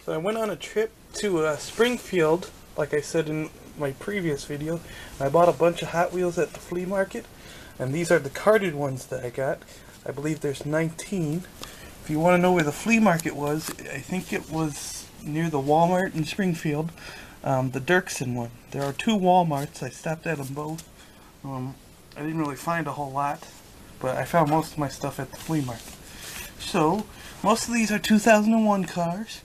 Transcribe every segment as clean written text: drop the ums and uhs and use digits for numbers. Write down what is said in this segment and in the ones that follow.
So I went on a trip to Springfield, like I said in my previous video. I bought a bunch of Hot Wheels at the flea market, and these are the carded ones that I got. I believe there's 19. If you want to know where the flea market was, I think it was near the Walmart in Springfield, the Dirksen one. There are two Walmarts. I stopped at them both. I didn't really find a whole lot, but I found most of my stuff at the flea market. So, most of these are 2001 cars.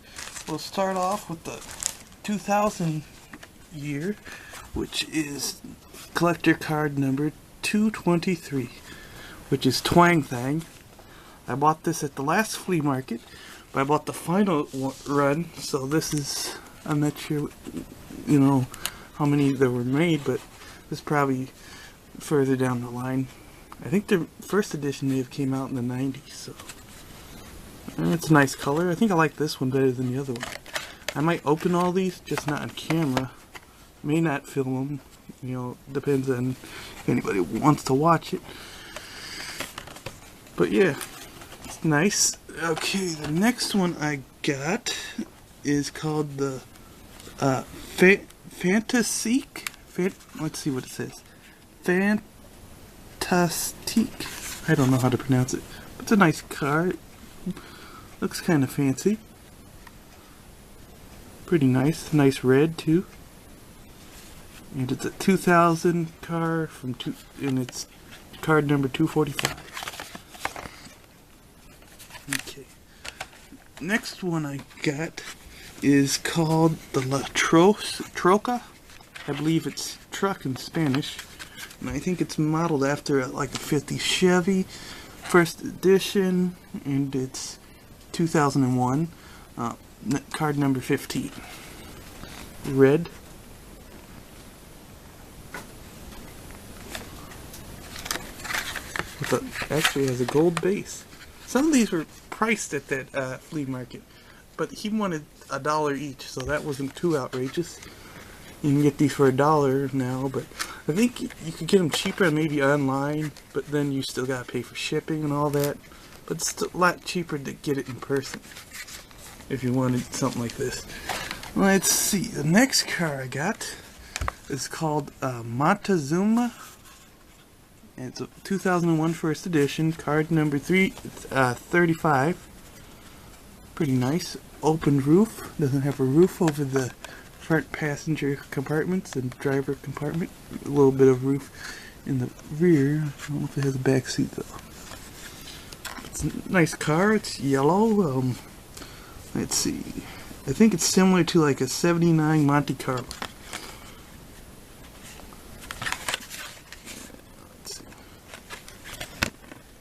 We'll start off with the 2000 year, which is collector card number 223, which is Twang Thang. I bought this at the last flea market, but I bought the final run, so this is, I'm not sure, you know, how many there were made, but this is probably further down the line. I think the first edition may have came out in the 90s, so it's a nice color. I think I like this one better than the other one. I might open all these, just not on camera. May not film them, you know, depends on if anybody wants to watch it. But yeah, it's nice. Okay, the next one I got is called the Phantastique. Let's see what it says. Phantastique. I don't know how to pronounce it. It's a nice car. Looks kind of fancy. Pretty nice. Nice red too. And it's a 2000 car and it's card number 245. Okay. Next one I got is called the Troca. I believe it's truck in Spanish. And I think it's modeled after like a 50 Chevy, first edition, and it's 2001, card number 15. Red. Actually has a gold base. Some of these were priced at that flea market, but he wanted $1 each, so that wasn't too outrageous. You can get these for $1 now, but I think you could get them cheaper maybe online, but then you still gotta pay for shipping and all that. But it's still a lot cheaper to get it in person if you wanted something like this. Let's see, the next car I got is called Montezooma. It's a 2001 first edition, card number 35. Pretty nice. Open roof. Doesn't have a roof over the front passenger compartments and driver compartment. A little bit of roof in the rear. I don't know if it has a back seat though. It's a nice car. It's yellow. Let's see. I think it's similar to like a 79 Monte Carlo.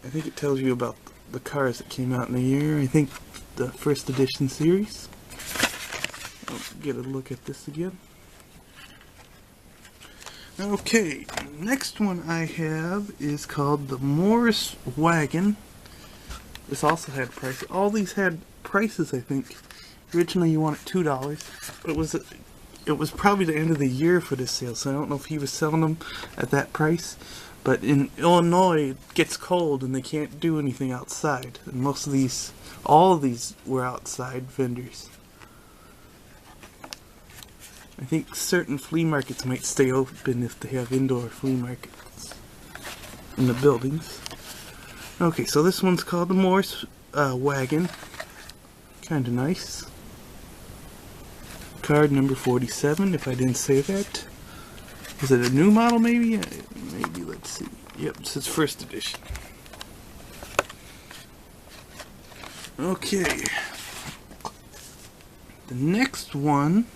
I think it tells you about the cars that came out in the year. I think the first edition series. I'll get a look at this again. Okay, next one I have is called the Morris Wagon. This also had prices. All these had prices, I think. Originally you wanted $2, but it was probably the end of the year for this sale, so I don't know if he was selling them at that price. But in Illinois, it gets cold and they can't do anything outside. And all of these were outside vendors. I think certain flea markets might stay open if they have indoor flea markets in the buildings. Okay, so this one's called the Morris Wagon. Kinda nice. Card number 47, if I didn't say that. Is it a new model maybe? Maybe, let's see. Yep, it says first edition. Okay. The next one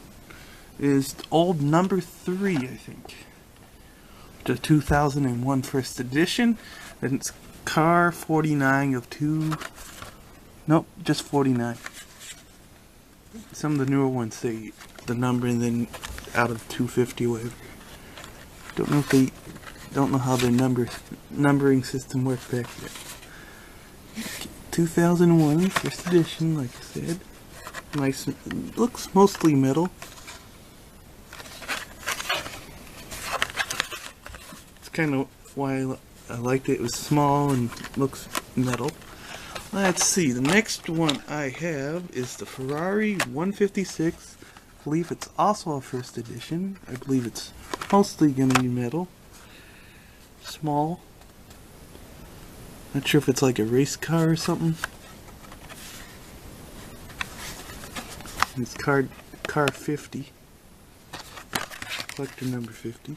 is old number 3, I think. The 2001 first edition. And it's car 49 of 2. Nope, just 49. Some of the newer ones say the number and then out of 250 or whatever. Don't know how their numbering system worked back then. Okay, 2001 first edition, like I said. Nice, looks mostly metal. It's kind of why I liked it. It was small and looks metal. Let's see, the next one I have is the Ferrari 156. I believe it's also a first edition. I believe it's mostly going to be metal. Small. Not sure if it's like a race car or something. It's car 50. Collector number 50.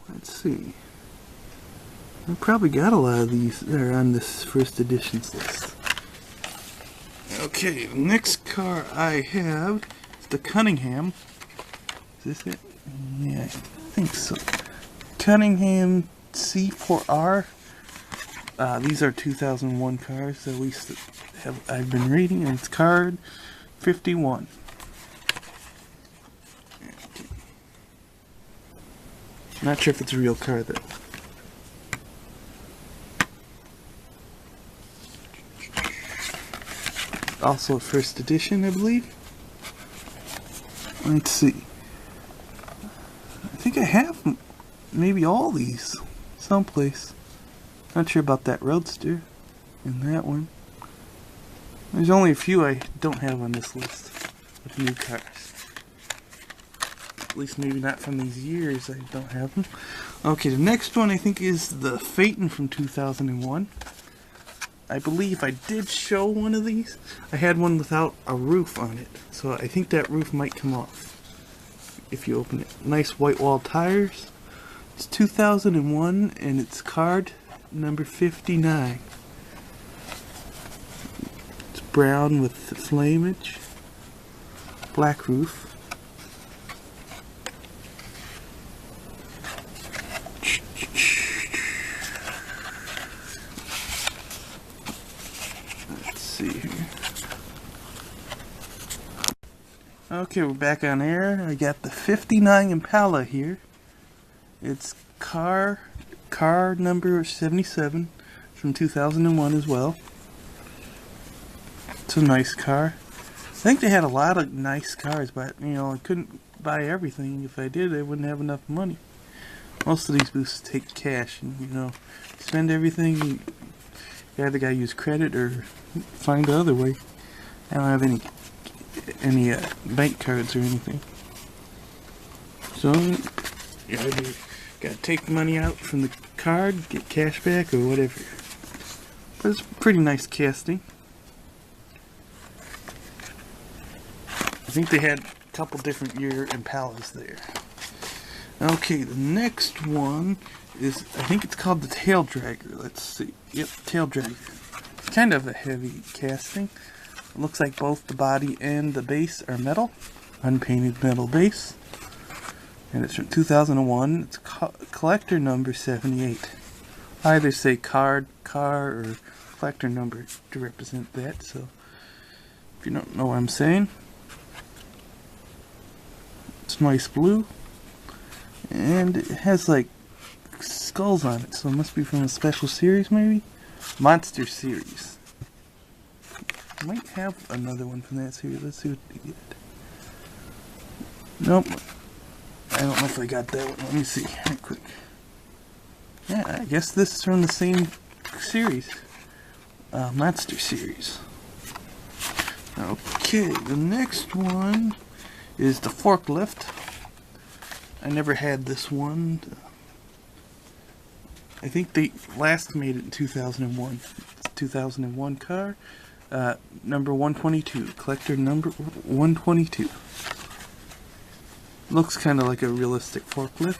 Let's see. I probably got a lot of these that are on this first editions list. Okay, the next car I have is the Cunningham. Is this it? Yeah, I think so. Cunningham C4R. These are 2001 cars, at least I've been reading, and it's card 51. Not sure if it's a real car though. Also a first edition, I believe. Let's see. I think I have maybe all these someplace. Not sure about that Roadster and that one. There's only a few I don't have on this list of new cars. At least maybe not from these years I don't have them. Okay, the next one I think is the Phaeton from 2001. I believe I did show one of these. I had one without a roof on it, so I think that roof might come off if you open it. Nice white wall tires. It's 2001 and it's card number 59. It's brown with flamage. Black roof. Okay, we're back on air. I got the 59 Impala here. It's car number 77 from 2001 as well. It's a nice car. I think they had a lot of nice cars, but you know, I couldn't buy everything. If I did, I wouldn't have enough money. Most of these booths take cash, and you know, spend everything. You either gotta use credit or find the other way. I don't have any bank cards or anything. So, you either gotta take money out from the card, get cash back, or whatever. But it's pretty nice casting. I think they had a couple different year Impalas there. Okay, the next one is, I think it's called the Taildragger. Let's see. Yep, Taildragger. It's kind of a heavy casting. It looks like both the body and the base are metal. Unpainted metal base. And it's from 2001. It's collector number 78. I either say car, or collector number to represent that. So, if you don't know what I'm saying. It's nice blue. And it has like skulls on it. So it must be from a special series maybe? Monster series. I might have another one from that series. Let's see what they get. Nope. I don't know if I got that one. Let me see real quick. Yeah, I guess this is from the same series. Monster series. Okay, the next one is the forklift. I never had this one. I think they last made it in 2001. It's a 2001 car. Number 122. Collector number 122. Looks kind of like a realistic forklift.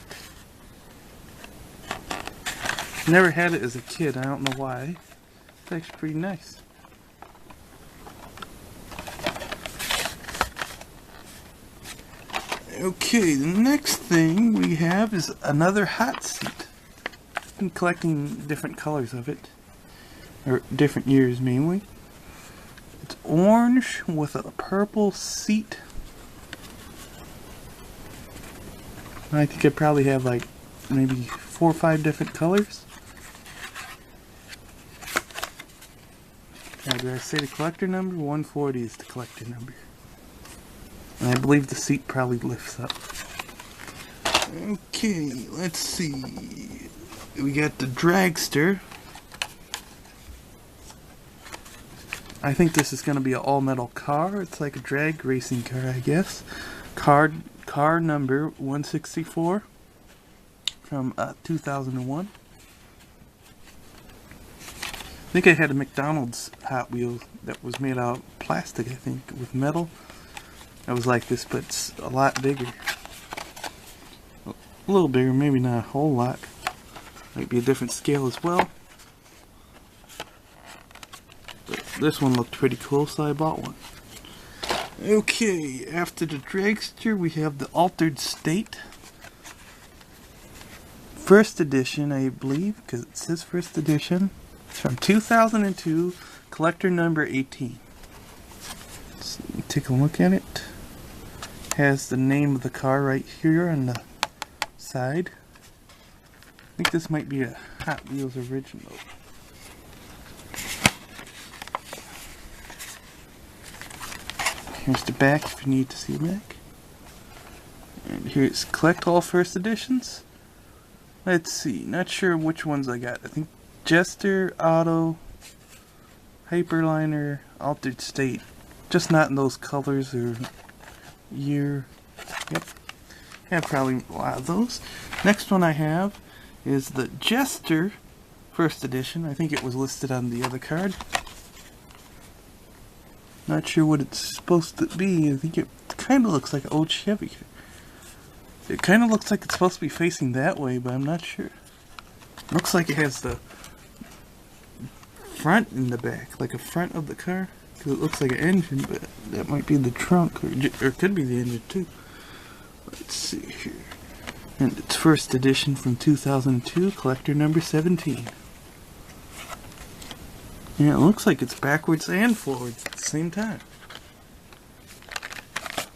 Never had it as a kid. I don't know why. It's actually pretty nice. Okay, the next thing we have is another hot seat. I've been collecting different colors of it. Or different years mainly. It's orange with a purple seat. I think I probably have like maybe 4 or 5 different colors. Now, did I say the collector number? 140 is the collector number. And I believe the seat probably lifts up. Okay, let's see. We got the Dragster. I think this is going to be an all-metal car. It's like a drag racing car, I guess. Car number 164 from 2001. I think I had a McDonald's Hot Wheel that was made out of plastic, I think, with metal. That was like this, but it's a lot bigger. A little bigger, maybe not a whole lot. Might be a different scale as well. But this one looked pretty cool, so I bought one. Okay, after the Dragster, we have the Altered State. First edition, I believe, because it says first edition. It's from 2002, collector number 18. Let's take a look at it. Has the name of the car right here on the side. I think this might be a Hot Wheels original. Here's the back if you need to see the back. And here's collect all first editions. Let's see, not sure which ones I got. I think Jester, Auto, Hyperliner, Altered State. Just not in those colors or year. Yep. Have probably a lot of those. Next one I have is the Jester first edition. I think it was listed on the other card. Not sure what it's supposed to be. I think it kind of looks like an old Chevy. It kind of looks like it's supposed to be facing that way, but I'm not sure. Looks like it has the front in the back, like a front of the car. Because it looks like an engine, but that might be the trunk, or it could be the engine too. Let's see here. And it's first edition from 2002, collector number 17. Yeah, it looks like it's backwards and forwards at the same time.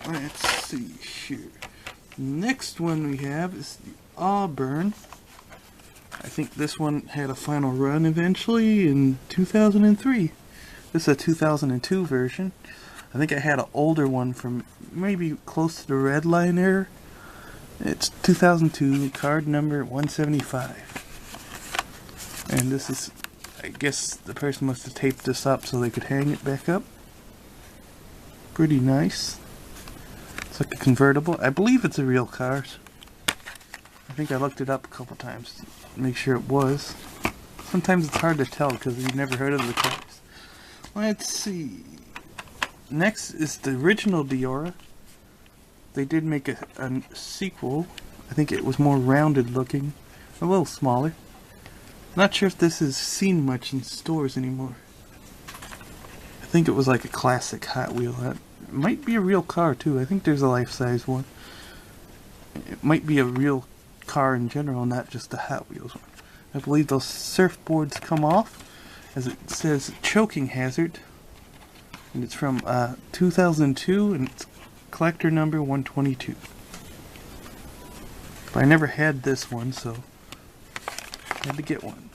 Let's see here. Next one we have is the Auburn. I think this one had a final run eventually in 2003. This is a 2002 version. I think I had an older one from maybe close to the red line era. It's 2002, card number 175. And this is, I guess the person must have taped this up so they could hang it back up. Pretty nice. It's like a convertible. I believe it's a real car. I think I looked it up a couple times to make sure it was. Sometimes it's hard to tell because you've never heard of the cars. Let's see. Next is the original Deora. They did make a sequel. I think it was more rounded looking. A little smaller. Not sure if this is seen much in stores anymore. I think it was like a classic Hot Wheel. It might be a real car too. I think there's a life-size one. It might be a real car in general, not just a Hot Wheels one. I believe those surfboards come off, as it says choking hazard. And it's from 2002, and it's collector number 122. But I never had this one, so I had to get one.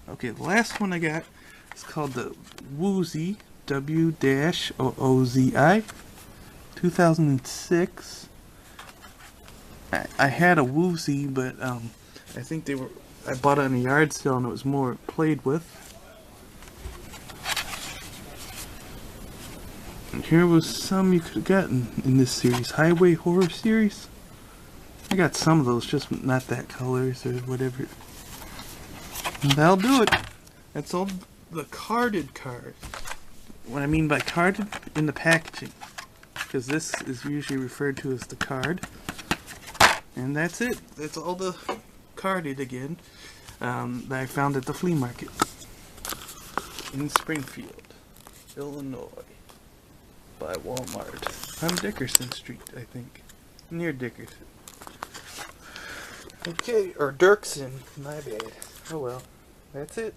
Okay, the last one I got is called the W-Oozie, W-Oozie, 2006. I had a W-Oozie, but I think I bought it on a yard sale and it was more played with. And here was some you could have gotten in this series, Highway Horror series. I got some of those, just not that colors or whatever. And that'll do it. That's all the carded cards. What I mean by carded, in the packaging. Because this is usually referred to as the card. And that's it. That's all the carded again that I found at the flea market in Springfield, Illinois, by Walmart on Dickerson Street, I think, near Dickerson. Okay, or Dirksen, my bad. Oh well, that's it.